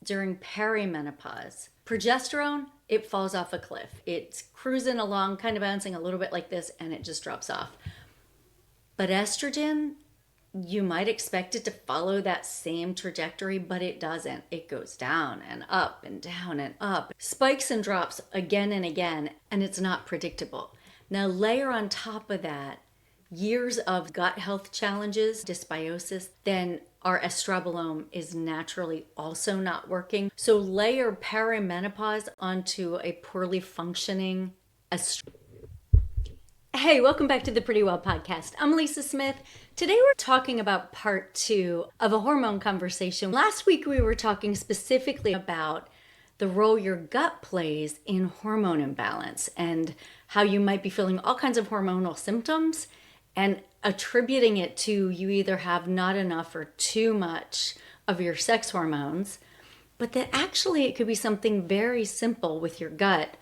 during perimenopause. Progesterone, it falls off a cliff. It's cruising along, kind of bouncing a little bit like this, and it just drops off. But estrogen, you might expect it to follow that same trajectory, but it doesn't. It goes down and up and down and up, spikes and drops again and again, and it's not predictable. Now, layer on top of that years of gut health challenges, dysbiosis, then our estrobolome is naturally also not working. So layer perimenopause onto a poorly functioning estrogen. Hey, welcome back to the Pretty Well podcast. I'm Lisa Smith. Today we're talking about part 2 of a hormone conversation. Last week we were talking specifically about the role your gut plays in hormone imbalance and how you might be feeling all kinds of hormonal symptoms and attributing it to you either have not enough or too much of your sex hormones, but that actually it could be something very simple with your gut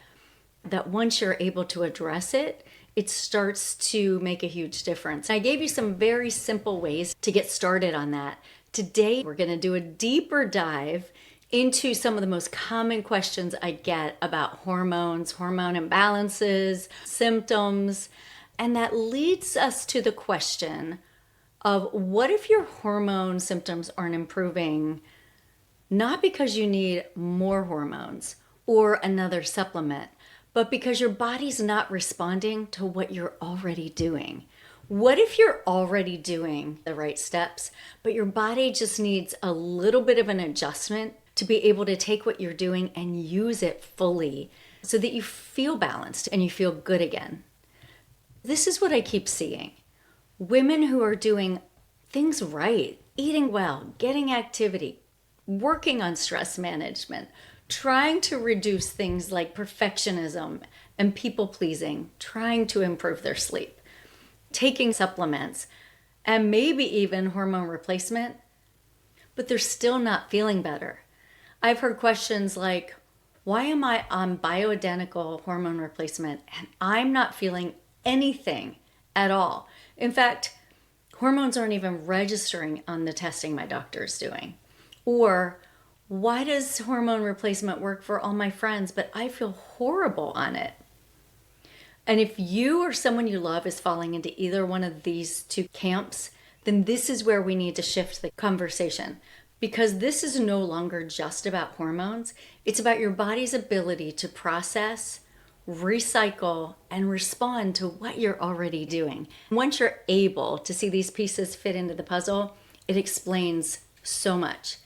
that once you're able to address it, it starts to make a huge difference. I gave you some very simple ways to get started on that. Today, we're going to do a deeper dive into some of the most common questions I get about hormones, hormone imbalances, symptoms, and that leads us to the question of what if your hormone symptoms aren't improving, not because you need more hormones or another supplement, but because your body's not responding to what you're already doing. What if you're already doing the right steps, but your body just needs a little bit of an adjustment to be able to take what you're doing and use it fully so that you feel balanced and you feel good again? This is what I keep seeing. Women who are doing things right, eating well, getting activity, working on stress management, trying to reduce things like perfectionism and people pleasing, trying to improve their sleep, taking supplements, and maybe even hormone replacement, but they're still not feeling better. I've heard questions like, why am I on bioidentical hormone replacement and I'm not feeling anything at all? In fact, hormones aren't even registering on the testing my doctor's doing. Or, why does hormone replacement work for all my friends, but I feel horrible on it? And if you or someone you love is falling into either one of these two camps, then this is where we need to shift the conversation. Because this is no longer just about hormones. It's about your body's ability to process, recycle, and respond to what you're already doing. Once you're able to see these pieces fit into the puzzle, it explains so much.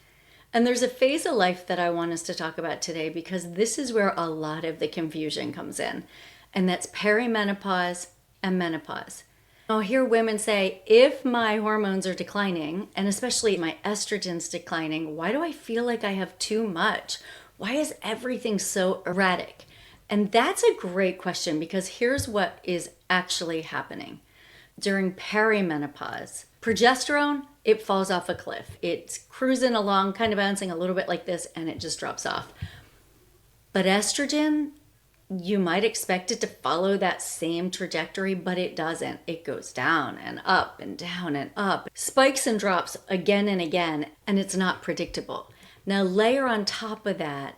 And there's a phase of life that I want us to talk about today because this is where a lot of the confusion comes in. And that's perimenopause and menopause. I'll hear women say, if my hormones are declining, and especially my estrogen's declining, why do I feel like I have too much? Why is everything so erratic? And that's a great question because here's what is actually happening. During perimenopause, progesterone, it falls off a cliff. It's cruising along, kind of bouncing a little bit like this, and it just drops off. But estrogen, you might expect it to follow that same trajectory, but it doesn't. It goes down and up and down and up, spikes and drops again and again, and it's not predictable. Now layer on top of that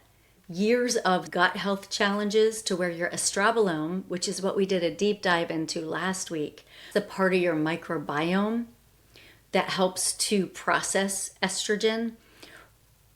years of gut health challenges to where your estrobolome, which is what we did a deep dive into last week, the part of your microbiome that helps to process estrogen.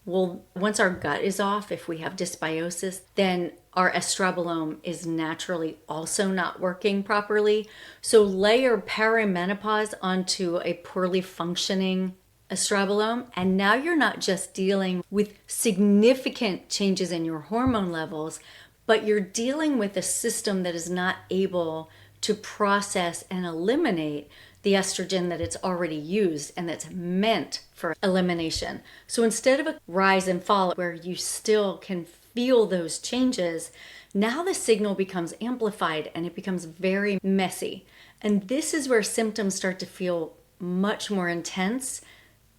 Well, once our gut is off, if we have dysbiosis, then our estrobolome is naturally also not working properly. So layer perimenopause onto a poorly functioning estrobolome, and now you're not just dealing with significant changes in your hormone levels, but you're dealing with a system that is not able to process and eliminate the estrogen that it's already used and that's meant for elimination. So instead of a rise and fall where you still can feel those changes, now the signal becomes amplified and it becomes very messy. And this is where symptoms start to feel much more intense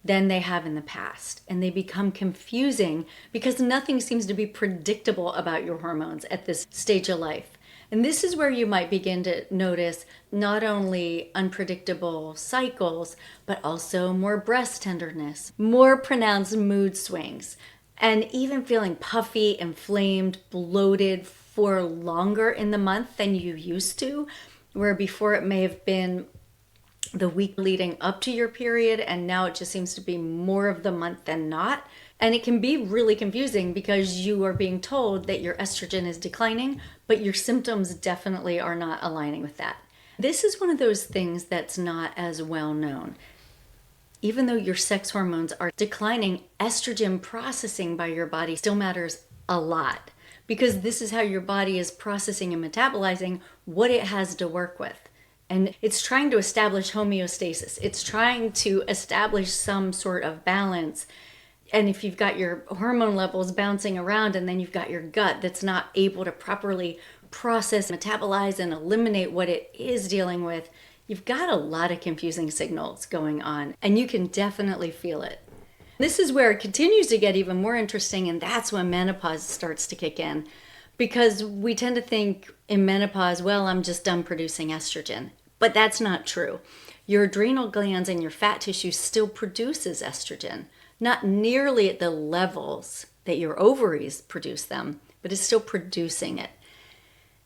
than they have in the past. And they become confusing because nothing seems to be predictable about your hormones at this stage of life. And this is where you might begin to notice not only unpredictable cycles, but also more breast tenderness, more pronounced mood swings, and even feeling puffy, inflamed, bloated for longer in the month than you used to, where before it may have been the week leading up to your period, and now it just seems to be more of the month than not. And it can be really confusing because you are being told that your estrogen is declining, but your symptoms definitely are not aligning with that. This is one of those things that's not as well known. Even though your sex hormones are declining, estrogen processing by your body still matters a lot, because this is how your body is processing and metabolizing what it has to work with. And it's trying to establish homeostasis. It's trying to establish some sort of balance. And if you've got your hormone levels bouncing around and then you've got your gut that's not able to properly process, metabolize, and eliminate what it is dealing with, you've got a lot of confusing signals going on, and you can definitely feel it. This is where it continues to get even more interesting, and that's when menopause starts to kick in. Because we tend to think in menopause, well, I'm just done producing estrogen. But that's not true. Your adrenal glands and your fat tissue still produces estrogen. Not nearly at the levels that your ovaries produce them, but it's still producing it.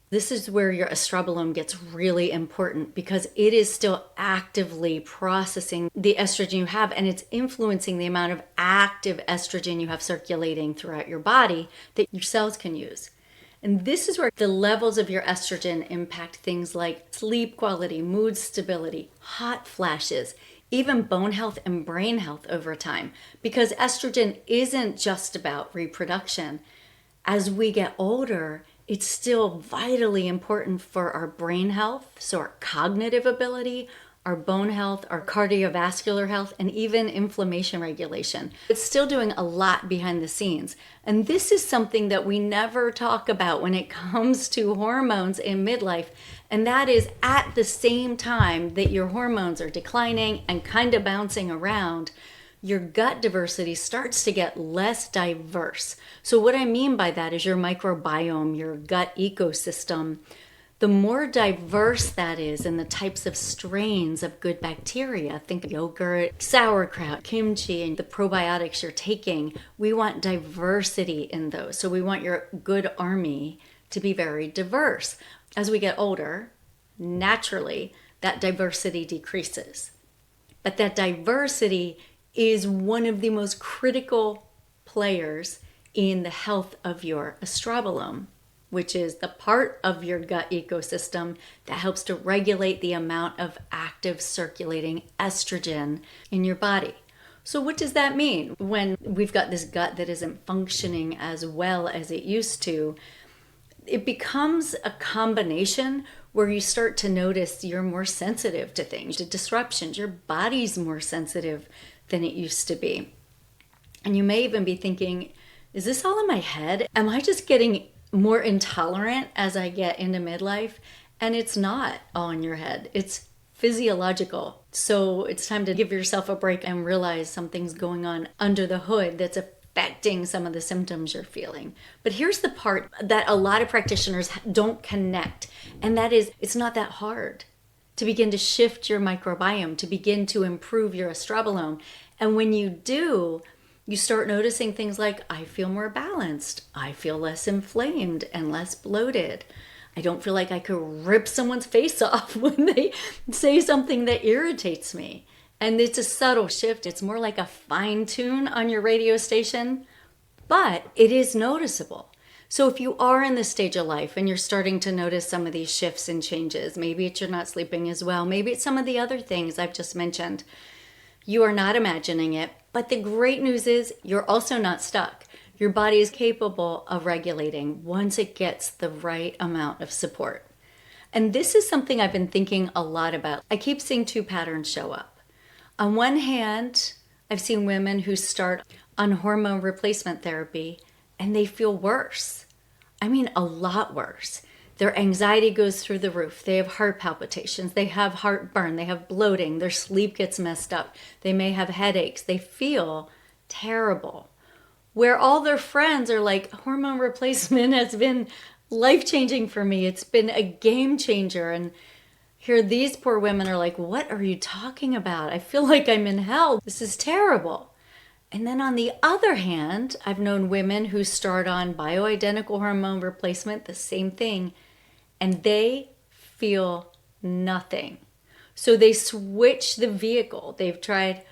This is where your estrobolome gets really important, because it is still actively processing the estrogen you have, and it's influencing the amount of active estrogen you have circulating throughout your body that your cells can use. And this is where the levels of your estrogen impact things like sleep quality, mood stability, hot flashes, even bone health and brain health over time. Because estrogen isn't just about reproduction. As we get older, it's still vitally important for our brain health, so our cognitive ability, our bone health, our cardiovascular health, and even inflammation regulation. It's still doing a lot behind the scenes. And this is something that we never talk about when it comes to hormones in midlife. And that is, at the same time that your hormones are declining and kind of bouncing around, your gut diversity starts to get less diverse. So what I mean by that is your microbiome, your gut ecosystem. The more diverse that is in the types of strains of good bacteria, think of yogurt, sauerkraut, kimchi, and the probiotics you're taking, we want diversity in those. So we want your good army to be very diverse. As we get older, naturally, that diversity decreases. But that diversity is one of the most critical players in the health of your estrobolome, which is the part of your gut ecosystem that helps to regulate the amount of active circulating estrogen in your body. So what does that mean when we've got this gut that isn't functioning as well as it used to? It becomes a combination where you start to notice you're more sensitive to things, to disruptions. Your body's more sensitive than it used to be. And you may even be thinking, is this all in my head? Am I just getting more intolerant as I get into midlife? And it's not all in your head. It's physiological. So it's time to give yourself a break and realize something's going on under the hood that's affecting some of the symptoms you're feeling. But here's the part that a lot of practitioners don't connect, and that is, it's not that hard to begin to shift your microbiome, to begin to improve your estrobolome. And when you do, you start noticing things like, I feel more balanced. I feel less inflamed and less bloated. I don't feel like I could rip someone's face off when they say something that irritates me. And it's a subtle shift. It's more like a fine tune on your radio station, but it is noticeable. So if you are in this stage of life and you're starting to notice some of these shifts and changes, maybe it's you're not sleeping as well, maybe it's some of the other things I've just mentioned, you are not imagining it. But the great news is you're also not stuck. Your body is capable of regulating once it gets the right amount of support. And this is something I've been thinking a lot about. I keep seeing two patterns show up. On one hand, I've seen women who start on hormone replacement therapy and they feel worse. I mean, a lot worse. Their anxiety goes through the roof. They have heart palpitations. They have heartburn. They have bloating. Their sleep gets messed up. They may have headaches. They feel terrible. Where all their friends are like, hormone replacement has been life-changing for me. It's been a game changer. And here these poor women are like, what are you talking about? I feel like I'm in hell. This is terrible. And then on the other hand, I've known women who start on bioidentical hormone replacement, the same thing, and they feel nothing. So they switch the vehicle. They've tried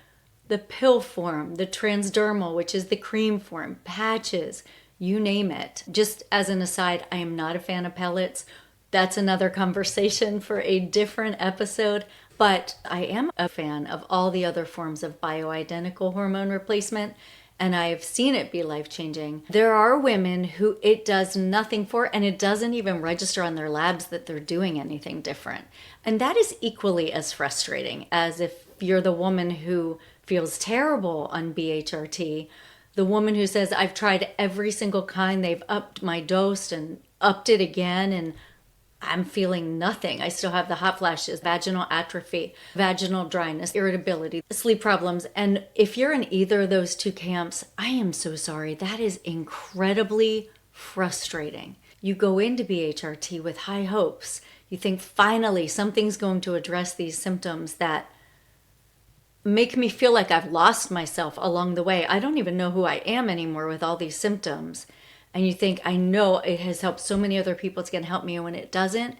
the pill form, the transdermal, which is the cream form, patches, you name it. Just as an aside, I am not a fan of pellets. That's another conversation for a different episode. But I am a fan of all the other forms of bioidentical hormone replacement, and I've seen it be life-changing. There are women who it does nothing for, and it doesn't even register on their labs that they're doing anything different. And that is equally as frustrating as if you're the woman who feels terrible on BHRT, the woman who says, I've tried every single kind, they've upped my dose and upped it again, and I'm feeling nothing. I still have the hot flashes, vaginal atrophy, vaginal dryness, irritability, sleep problems. And if you're in either of those two camps, I am so sorry. That is incredibly frustrating. You go into BHRT with high hopes. You think finally something's going to address these symptoms that make me feel like I've lost myself along the way. I don't even know who I am anymore with all these symptoms. And you think, I know it has helped so many other people, it's going to help me. And when it doesn't,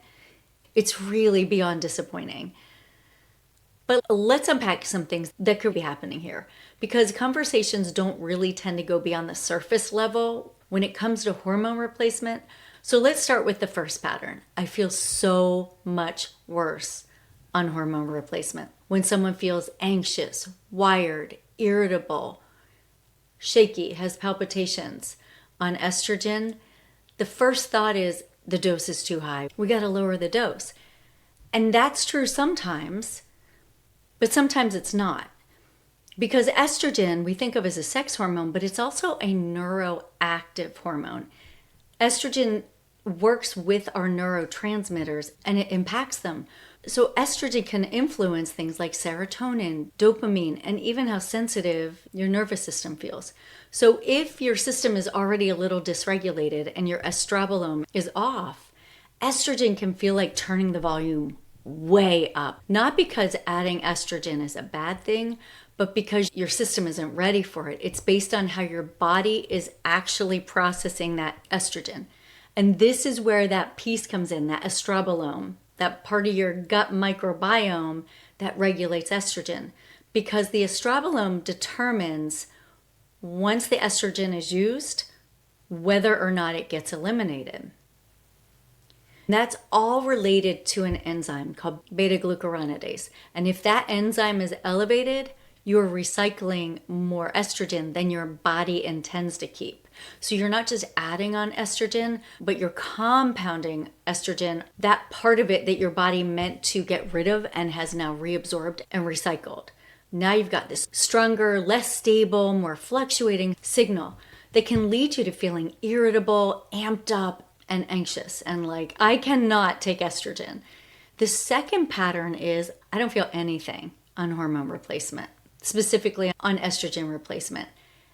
it's really beyond disappointing. But let's unpack some things that could be happening here, because conversations don't really tend to go beyond the surface level when it comes to hormone replacement. So let's start with the first pattern. I feel so much worse on hormone replacement. When someone feels anxious, wired, irritable, shaky, has palpitations, on estrogen, the first thought is the dose is too high. We got to lower the dose. And that's true sometimes, but sometimes it's not. Because estrogen, we think of as a sex hormone, but it's also a neuroactive hormone. Estrogen works with our neurotransmitters and it impacts them. So estrogen can influence things like serotonin, dopamine, and even how sensitive your nervous system feels. So if your system is already a little dysregulated and your estrobolome is off, estrogen can feel like turning the volume way up. Not because adding estrogen is a bad thing, but because your system isn't ready for it. It's based on how your body is actually processing that estrogen. And this is where that piece comes in, that estrobolome, that part of your gut microbiome that regulates estrogen. Because the estrobolome determines, once the estrogen is used, whether or not it gets eliminated. That's all related to an enzyme called beta-glucuronidase. And if that enzyme is elevated, you're recycling more estrogen than your body intends to keep. So you're not just adding on estrogen, but you're compounding estrogen, that part of it that your body meant to get rid of and has now reabsorbed and recycled. Now you've got this stronger, less stable, more fluctuating signal that can lead you to feeling irritable, amped up, and anxious. And like, I cannot take estrogen. The second pattern is I don't feel anything on hormone replacement, specifically on estrogen replacement.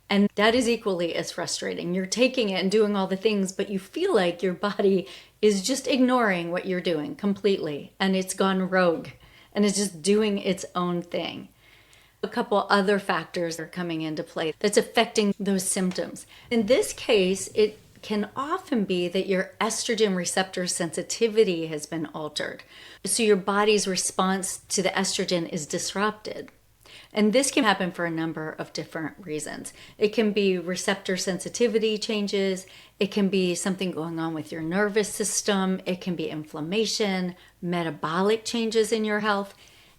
And that is equally as frustrating. You're taking it and doing all the things, but you feel like your body is just ignoring what you're doing completely. And it's gone rogue and it's just doing its own thing. A couple other factors are coming into play that's affecting those symptoms. In this case, it can often be that your estrogen receptor sensitivity has been altered. So your body's response to the estrogen is disrupted. And this can happen for a number of different reasons. It can be receptor sensitivity changes. It can be something going on with your nervous system. It can be inflammation, metabolic changes in your health.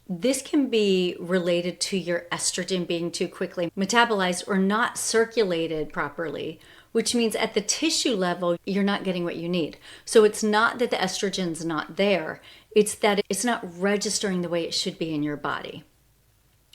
This can be related to your estrogen being too quickly metabolized or not circulated properly, which means at the tissue level, you're not getting what you need. So it's not that the estrogen's not there. It's that it's not registering the way it should be in your body,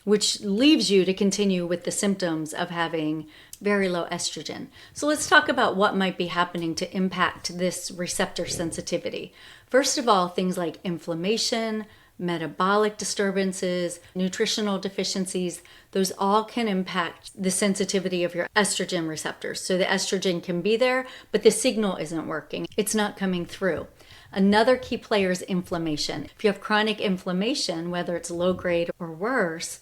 which leaves you to continue with the symptoms of having very low estrogen. So let's talk about what might be happening to impact this receptor sensitivity. First of all, things like inflammation, metabolic disturbances, nutritional deficiencies, those all can impact the sensitivity of your estrogen receptors. So the estrogen can be there, but the signal isn't working. It's not coming through. Another key player is inflammation. If you have chronic inflammation, whether it's low grade or worse,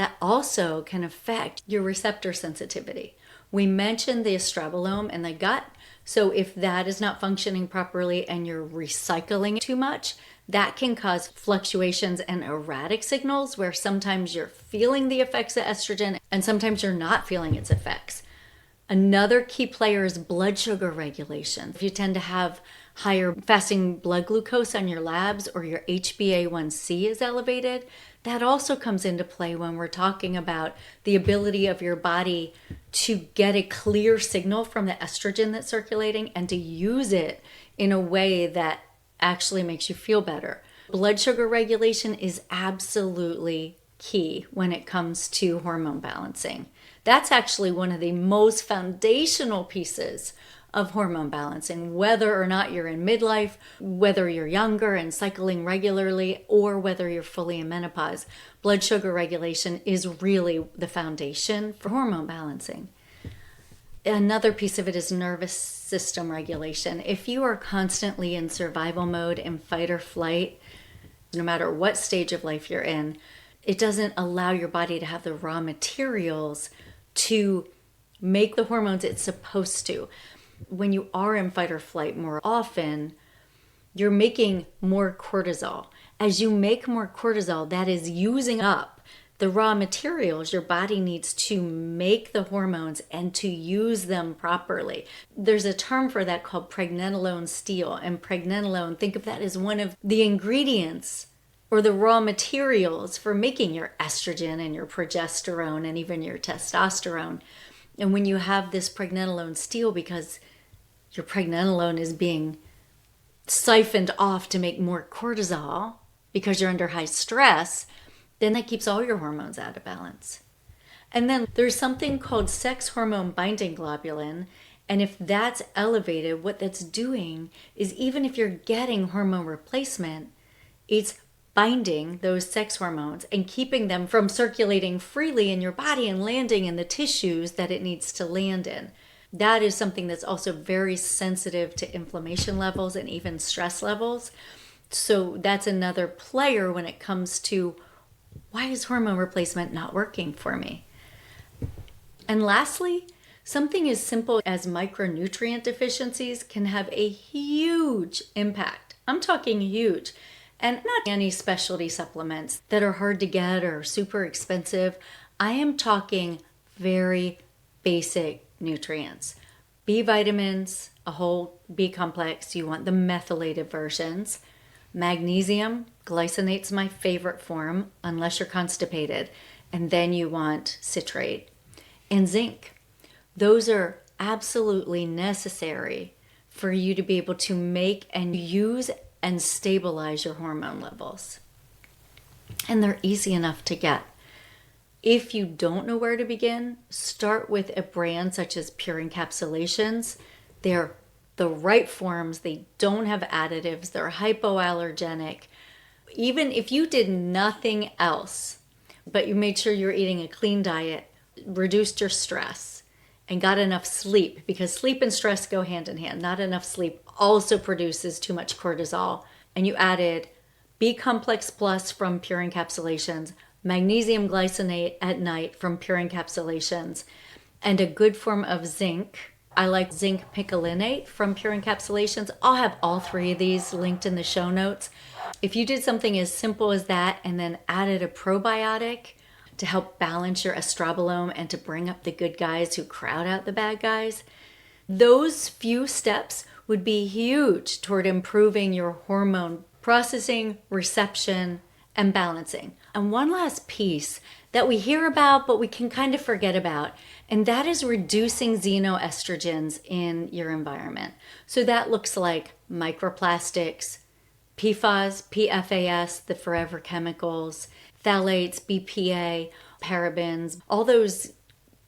that also can affect your receptor sensitivity. We mentioned the estrobolome and the gut. So if that is not functioning properly and you're recycling too much, that can cause fluctuations and erratic signals where sometimes you're feeling the effects of estrogen and sometimes you're not feeling its effects. Another key player is blood sugar regulation. If you tend to have higher fasting blood glucose on your labs or your HbA1c is elevated, that also comes into play when we're talking about the ability of your body to get a clear signal from the estrogen that's circulating and to use it in a way that actually makes you feel better. Blood sugar regulation is absolutely key when it comes to hormone balancing. That's actually one of the most foundational pieces of hormone balancing, whether or not you're in midlife, whether you're younger and cycling regularly, or whether you're fully in menopause. Blood sugar regulation is really the foundation for hormone balancing. Another piece of it is nervous system regulation. If you are constantly in survival mode and fight or flight, no matter what stage of life you're in, it doesn't allow your body to have the raw materials to make the hormones it's supposed to. When you are in fight or flight more often, you're making more cortisol. As you make more cortisol, that is using up the raw materials your body needs to make the hormones and to use them properly. There's a term for that called pregnenolone steal. And pregnenolone, think of that as one of the ingredients or the raw materials for making your estrogen and your progesterone and even your testosterone. And when you have this pregnenolone steal, because your pregnenolone is being siphoned off to make more cortisol because you're under high stress, then that keeps all your hormones out of balance. And then there's something called sex hormone binding globulin. And if that's elevated, what that's doing is even if you're getting hormone replacement, it's binding those sex hormones and keeping them from circulating freely in your body and landing in the tissues that it needs to land in. That is something that's also very sensitive to inflammation levels and even stress levels. So that's another player when it comes to why is hormone replacement not working for me? And lastly, something as simple as micronutrient deficiencies can have a huge impact. I'm talking huge. And not any specialty supplements that are hard to get or super expensive. I am talking very basic nutrients. B vitamins, a whole B complex, you want the methylated versions. Magnesium, glycinate's my favorite form, unless you're constipated. And then you want citrate. And zinc. Those are absolutely necessary for you to be able to make and use and stabilize your hormone levels. And they're easy enough to get. If you don't know where to begin, start with a brand such as Pure Encapsulations. They're the right forms. They don't have additives. They're hypoallergenic. Even if you did nothing else, but you made sure you're eating a clean diet, reduced your stress, and got enough sleep, because sleep and stress go hand in hand. Not enough sleep also produces too much cortisol. And you added B complex plus from Pure Encapsulations, magnesium glycinate at night from Pure Encapsulations, and a good form of zinc. I like zinc picolinate from Pure Encapsulations. I'll have all three of these linked in the show notes. If you did something as simple as that and then added a probiotic to help balance your estrobolome and to bring up the good guys who crowd out the bad guys, those few steps would be huge toward improving your hormone processing, reception, and balancing. And one last piece that we hear about, but we can kind of forget about, and that is reducing xenoestrogens in your environment. So that looks like microplastics, PFAS, PFAS, the forever chemicals, phthalates, BPA, parabens, all those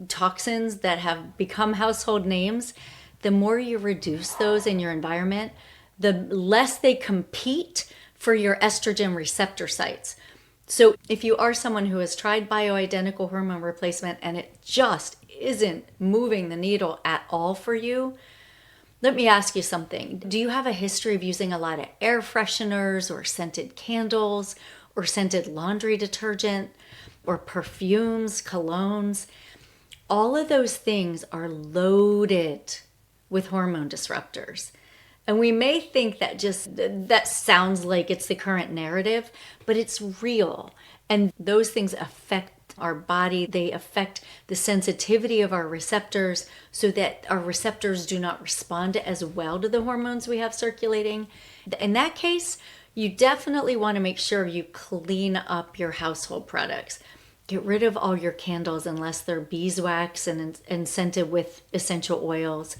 toxins that have become household names. The more you reduce those in your environment, the less they compete for your estrogen receptor sites. So if you are someone who has tried bioidentical hormone replacement and it just isn't moving the needle at all for you, let me ask you something. Do you have a history of using a lot of air fresheners or scented candles or scented laundry detergent? or perfumes, colognes. All of those things are loaded with hormone disruptors. And we may think that sounds like it's the current narrative, but it's real. And those things affect our body. They affect the sensitivity of our receptors so that our receptors do not respond as well to the hormones we have circulating. In that case, you definitely want to make sure you clean up your household products. Get rid of all your candles unless they're beeswax and scented with essential oils.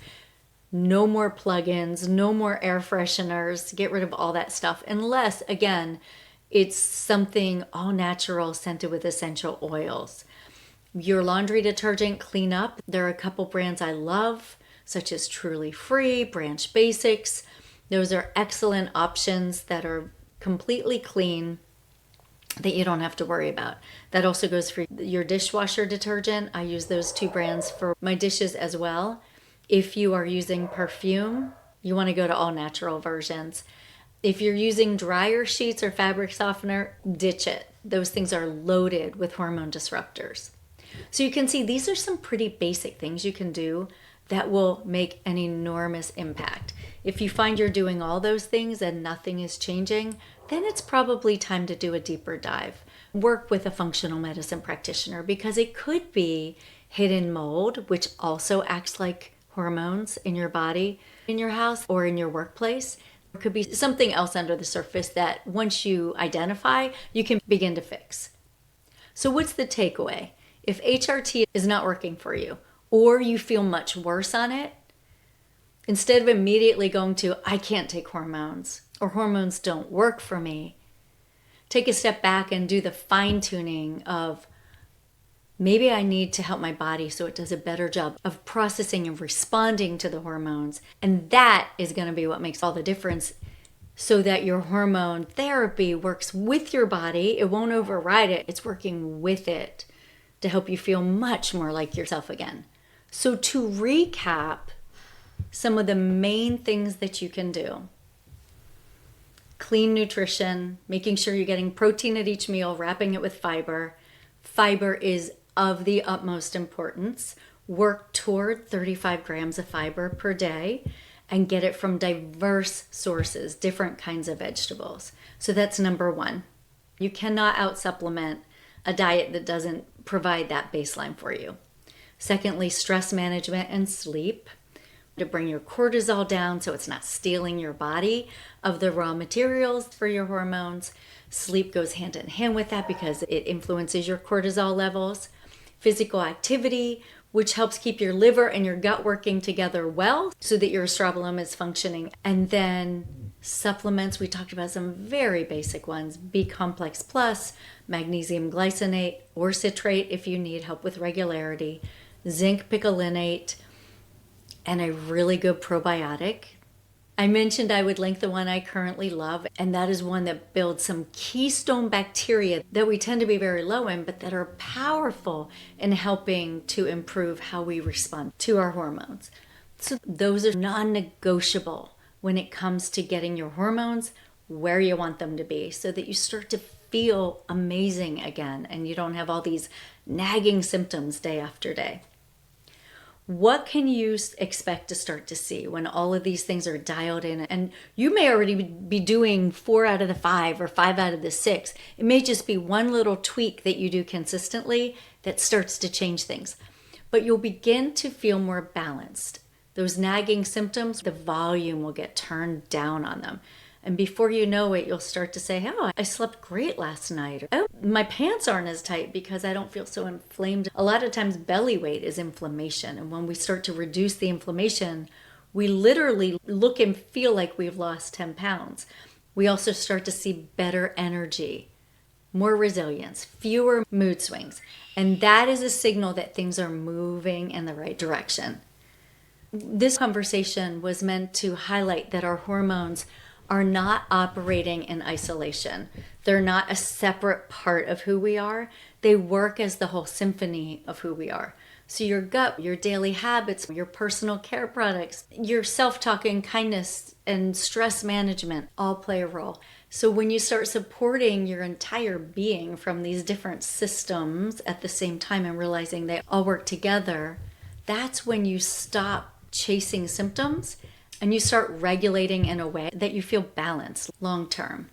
No more plugins, no more air fresheners. Get rid of all that stuff unless, again, it's something all natural scented with essential oils. Your laundry detergent, clean up. There are a couple brands I love, such as Truly Free, Branch Basics. Those are excellent options that are completely clean that you don't have to worry about. That also goes for your dishwasher detergent. I use those two brands for my dishes as well. If you are using perfume, you want to go to all natural versions. If you're using dryer sheets or fabric softener, ditch it. Those things are loaded with hormone disruptors. So you can see these are some pretty basic things you can do that will make an enormous impact. If you find you're doing all those things and nothing is changing, then it's probably time to do a deeper dive. Work with a functional medicine practitioner because it could be hidden mold, which also acts like hormones in your body, in your house, or in your workplace. It could be something else under the surface that once you identify, you can begin to fix. So what's the takeaway? If HRT is not working for you, or you feel much worse on it, instead of immediately going to, I can't take hormones, or hormones don't work for me, take a step back and do the fine-tuning of, maybe I need to help my body so it does a better job of processing and responding to the hormones. And that is going to be what makes all the difference so that your hormone therapy works with your body. It won't override it. It's working with it to help you feel much more like yourself again. So to recap some of the main things that you can do: clean nutrition, making sure you're getting protein at each meal, wrapping it with fiber. Fiber is of the utmost importance. Work toward 35 grams of fiber per day and get it from diverse sources, different kinds of vegetables. So that's number one. You cannot out-supplement a diet that doesn't provide that baseline for you. Secondly, stress management and sleep to bring your cortisol down so it's not stealing your body of the raw materials for your hormones. Sleep goes hand in hand with that because it influences your cortisol levels. Physical activity, which helps keep your liver and your gut working together well so that your estrobolome is functioning. And then supplements, we talked about some very basic ones: B complex plus, magnesium glycinate or citrate if you need help with regularity, zinc picolinate, and a really good probiotic. I mentioned I would link the one I currently love, and that is one that builds some keystone bacteria that we tend to be very low in, but that are powerful in helping to improve how we respond to our hormones. So those are non-negotiable when it comes to getting your hormones where you want them to be so that you start to feel amazing again and you don't have all these nagging symptoms day after day. What can you expect to start to see when all of these things are dialed in? And you may already be doing 4 out of the 5 or 5 out of the 6. It may just be one little tweak that you do consistently that starts to change things. But you'll begin to feel more balanced. Those nagging symptoms, the volume will get turned down on them. And before you know it, you'll start to say, oh, I slept great last night. Or, oh, my pants aren't as tight because I don't feel so inflamed. A lot of times belly weight is inflammation. And when we start to reduce the inflammation, we literally look and feel like we've lost 10 pounds. We also start to see better energy, more resilience, fewer mood swings. And that is a signal that things are moving in the right direction. This conversation was meant to highlight that our hormones are not operating in isolation. They're not a separate part of who we are. They work as the whole symphony of who we are. So your gut, your daily habits, your personal care products, your self-talk and kindness and stress management all play a role. So when you start supporting your entire being from these different systems at the same time and realizing they all work together, that's when you stop chasing symptoms and you start regulating in a way that you feel balanced long term.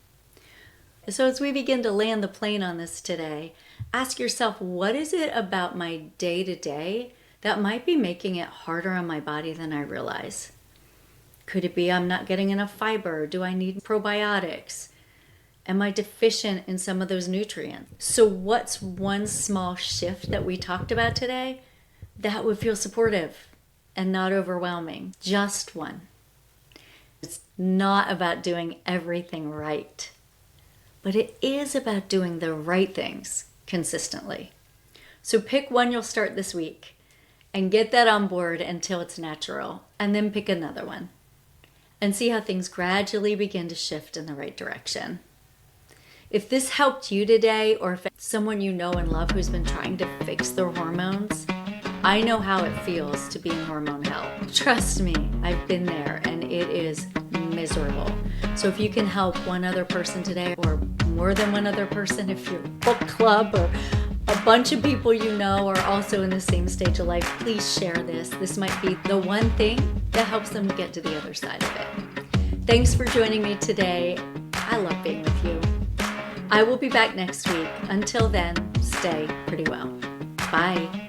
So as we begin to land the plane on this today, ask yourself, what is it about my day-to-day that might be making it harder on my body than I realize? Could it be I'm not getting enough fiber? Do I need probiotics? Am I deficient in some of those nutrients? So what's one small shift that we talked about today that would feel supportive and not overwhelming? Just one. It's not about doing everything right, but it is about doing the right things consistently. So pick one you'll start this week and get that on board until it's natural, and then pick another one and see how things gradually begin to shift in the right direction. If this helped you today, or if it's someone you know and love who's been trying to fix their hormones, I know how it feels to be in hormone hell. Trust me, I've been there and it is miserable. So if you can help one other person today, or more than one other person, if your book club or a bunch of people you know are also in the same stage of life, please share this. This might be the one thing that helps them get to the other side of it. Thanks for joining me today. I love being with you. I will be back next week. Until then, stay pretty well. Bye.